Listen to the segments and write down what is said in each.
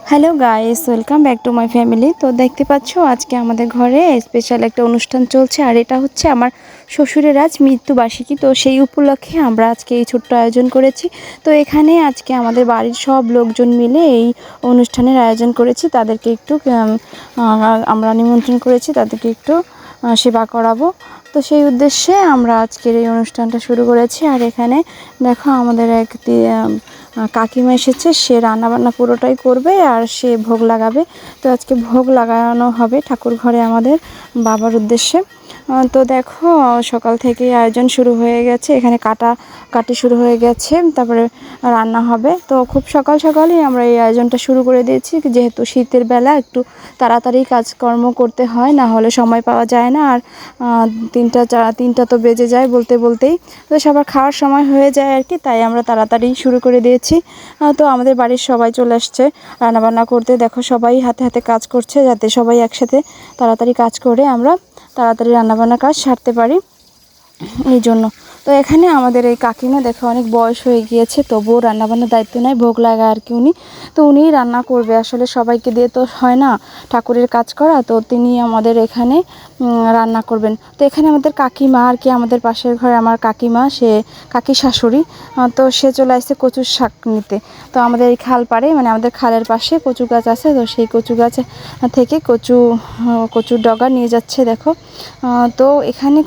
Hello guys, welcome back to my family. তো দেখতে পাচ্ছ আজকে আমাদের ঘরে স্পেশাল একটা অনুষ্ঠান চলছে, আর এটা হচ্ছে আমার শ্বশুরের আজ মৃত্যুবার্ষিকী। তো সেই উপলক্ষে আমরা আজকে এই ছোট্ট আয়োজন করেছি। তো এখানে আজকে আমাদের বাড়ির সব লোকজন মিলে এই অনুষ্ঠানের আয়োজন করেছি। তাদেরকে একটু আমরা নিমন্ত্রণ করেছি, তাদেরকে একটু সেবা করাবো। তো সেই উদ্দেশ্যে আমরা আজকের এই অনুষ্ঠানটা শুরু করেছি। আর এখানে দেখো আমাদের এক কাকিমা এসেছে, সে রান্নাবান্না পুরোটাই করবে আর সে ভোগ লাগাবে। তো আজকে ভোগ লাগানো হবে ঠাকুর ঘরে আমাদের বাবার উদ্দেশ্যে। তো দেখো সকাল থেকে আয়োজন শুরু হয়ে গেছে, এখানে কাটি শুরু হয়ে গেছে, তারপরে রান্না হবে। তো খুব সকাল সকালই আমরা এই আয়োজনটা শুরু করে দিয়েছি, যেহেতু শীতের বেলা একটু তাড়াতাড়ি কাজকর্ম করতে হয়, না হলে সময় পাওয়া যায় না। আর তিনটা তো বেজে যায় বলতে বলতেই, তো সবার খাওয়ার সময় হয়ে যায় আর কি, তাই আমরা তাড়াতাড়ি শুরু করে দিয়েছি। তো আমাদের বাড়ির সবাই চলে আসছে রান্নাবান্না করতে। দেখো সবাই হাতে হাতে কাজ করছে, যাতে সবাই একসাথে তাড়াতাড়ি কাজ করে আমরা তাড়াতাড়ি রান্নাবান্না কাজ সারতে পারি, এই জন্য। তো এখানে আমাদের এই কাকিমা দেখো অনেক বয়স হয়ে গিয়েছে, তবুও রান্নাবান্নার দায়িত্ব নেয়, ভোগ লাগা আর কি উনি। তো উনিই রান্না করবে, আসলে সবাইকে দিয়ে তো হয় না ঠাকুরের কাজ করা, তো তিনি আমাদের এখানে রান্না করবেন। তো এখানে আমাদের কাকিমা আর কি, আমাদের পাশের ঘরে আমার কাকিমা, সে কাকি শাশুড়ি, তো সে চলে আসছে কচুর শাক নিতে। তো আমাদের এই খাল পাড়ে, মানে আমাদের খালের পাশে কচু গাছ আছে, তো সেই কচু গাছ থেকে কচুর ডগা নিয়ে যাচ্ছে দেখো। তো এখানে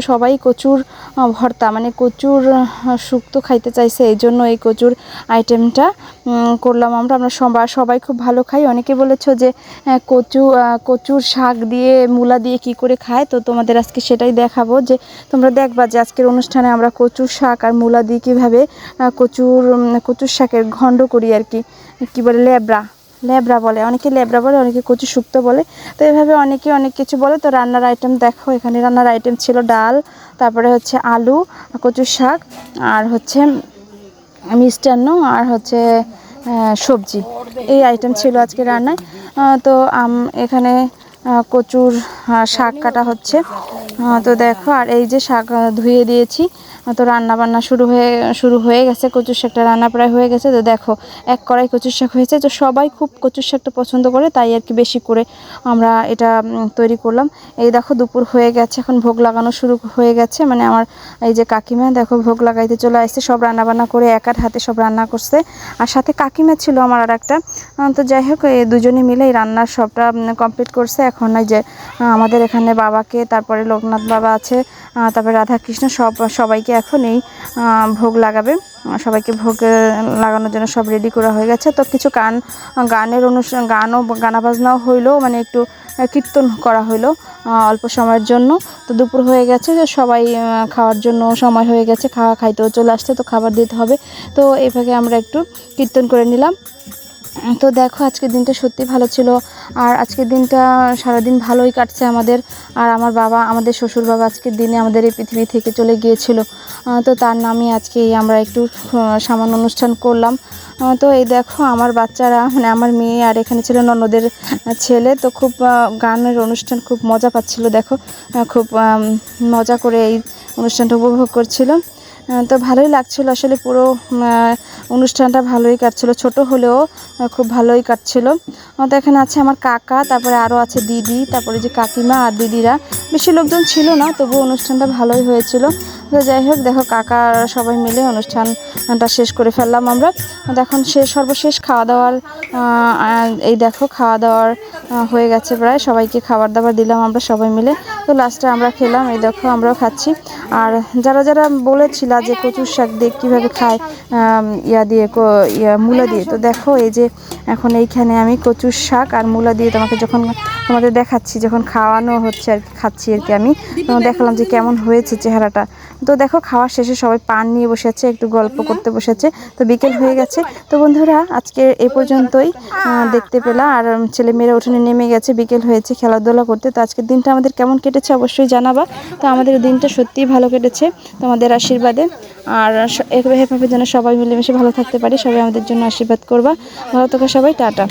সবাই কচুর ভর্তা, মানে কচুর শুক্তো খাইতে চাইছে, এই জন্য এই কচুর আইটেমটা করলাম আমরা সবাই খুব ভালো খাই। অনেকে বলেছো যে কচুর শাক দিয়ে মূলা দিয়ে কি করে খায়, তো তোমাদের আজকে সেটাই দেখাবো, যে তোমরা দেখবা যে আজকের অনুষ্ঠানে আমরা কচুর শাক আর মূলা দিয়ে কীভাবে কচুর শাকের ঘণ্ট করি আর কি বলে লেবড়া বলে, অনেকে লেবড়া বলে, অনেকে কচু শুক্তো বলে। তো এভাবে অনেকে অনেক কিছু বলে। তো রান্নার আইটেম দেখো, এখানে রান্নার আইটেম ছিল ডাল, তারপরে হচ্ছে আলু, কচুর শাক, আর হচ্ছে মিষ্টান্ন, আর হচ্ছে সবজি। এই আইটেম ছিল আজকে রান্নায়। তো এখানে কচুর শাক কাটা হচ্ছে। তো দেখো, আর এই যে শাক ধুয়ে দিয়েছি। তো রান্না বান্না শুরু হয়ে গেছে, কচুর শাকটা রান্না প্রায় হয়ে গেছে। তো দেখো এক কড়াই কচুর শাক হয়েছে। তো সবাই খুব কচুর শাকটা পছন্দ করে, তাই আর কি বেশি করে আমরা এটা তৈরি করলাম। এই দেখো দুপুর হয়ে গেছে, এখন ভোগ লাগানো শুরু হয়ে গেছে, মানে আমার এই যে কাকিমা দেখো ভোগ লাগাইতে চলে আসছে, সব রান্নাবান্না করে একার হাতে সব রান্না করছে। আর সাথে কাকিমা ছিল আমার আর একটা। তো যাই হোক, এই দুজনে মিলে এই রান্নার সবটা কমপ্লিট করছে। এখন এই যে আমাদের এখানে বাবাকে, তারপরে লোকনাথ বাবা আছে, তারপরে রাধাকৃষ্ণ, সবাইকে এখন এই ভোগ লাগাবে। সবাইকে ভোগ লাগানোর জন্য সব রেডি করা হয়ে গেছে। তো কিছু গানের অনুষ্ঠান, গানা বাজনাও হইলো, মানে একটু কীর্তন করা হইলো অল্প সময়ের জন্য। তো দুপুর হয়ে গেছে, যে সবাই খাওয়ার জন্য সময় হয়ে গেছে, খাইতেও চলে আসছে, তো খাবার দিতে হবে। তো এইভাবে আমরা একটু কীর্তন করে নিলাম। তো দেখো আজকের দিনটা সত্যি ভালো ছিল, আর আজকের দিনটা সারাদিন ভালোই কাটছে আমাদের। আর আমাদের শ্বশুর বাবা আজকের দিনে আমাদের এই পৃথিবী থেকে চলে গিয়েছিল। তো তার নামে আজকে আমরা একটু সামান্য অনুষ্ঠান করলাম। তো এই দেখো আমার বাচ্চারা, মানে আমার মেয়ে আর এখানে ছিল ননদের ছেলে, তো খুব গানের অনুষ্ঠান খুব মজা পাচ্ছিল। দেখো খুব মজা করে এই অনুষ্ঠানটা উপভোগ করছিল। তো ভালোই লাগছিল আসলে, পুরো অনুষ্ঠানটা ভালোই কাটছিল, ছোট হলেও খুব ভালোই কাটছিল। তো এখানে আছে আমার কাকা, তারপরে আরও আছে দিদি, তারপরে যে কাকিমা আর দিদিরা, বেশি লোকজন ছিল না, তবু অনুষ্ঠানটা ভালোই হয়েছিল। তো যাই হোক দেখো কাকা সবাই মিলে অনুষ্ঠানটা শেষ করে ফেললাম আমরা। এখন সর্বশেষ খাওয়া দাওয়ার, এই দেখো খাওয়া দাওয়ার হয়ে গেছে প্রায়, সবাইকে খাবার দাবার দিলাম আমরা সবাই মিলে। তো লাস্টে আমরা খেলাম, এই দেখো আমরাও খাচ্ছি। আর যারা বলেছিল যে কচুর শাক দিয়ে কীভাবে খায় মূলা দিয়ে, তো দেখো এই যে এখন এইখানে আমি কচুর শাক আর মূলা দিয়ে তোমাদের দেখাচ্ছি, যখন খাওয়ানো হচ্ছে আর কি, খাচ্ছি আর কি আমি, দেখালাম যে কেমন হয়েছে চেহারাটা। তো দেখো খাওয়ার শেষে সবাই পান নিয়ে বসে আছে, একটু গল্প করতে বসেছে। তো বিকেল হয়ে গেছে। তো বন্ধুরা আজকে এ পর্যন্তই দেখতে পেলা। আর ছেলেমেয়েরা উঠোনে নেমে গেছে, বিকেল হয়েছে, খেলাধুলা করতে। তো আজকের দিনটা আমাদের কেমন কেটেছে অবশ্যই জানাবা। তো আমাদের দিনটা সত্যিই ভালো কেটেছে তোমাদের আশীর্বাদে। আর এভাবে যেন সবাই মিলেমিশে ভালো থাকতে পারি, সবাই আমাদের জন্য আশীর্বাদ করবা। ভালো থাকো সবাই, টাটা।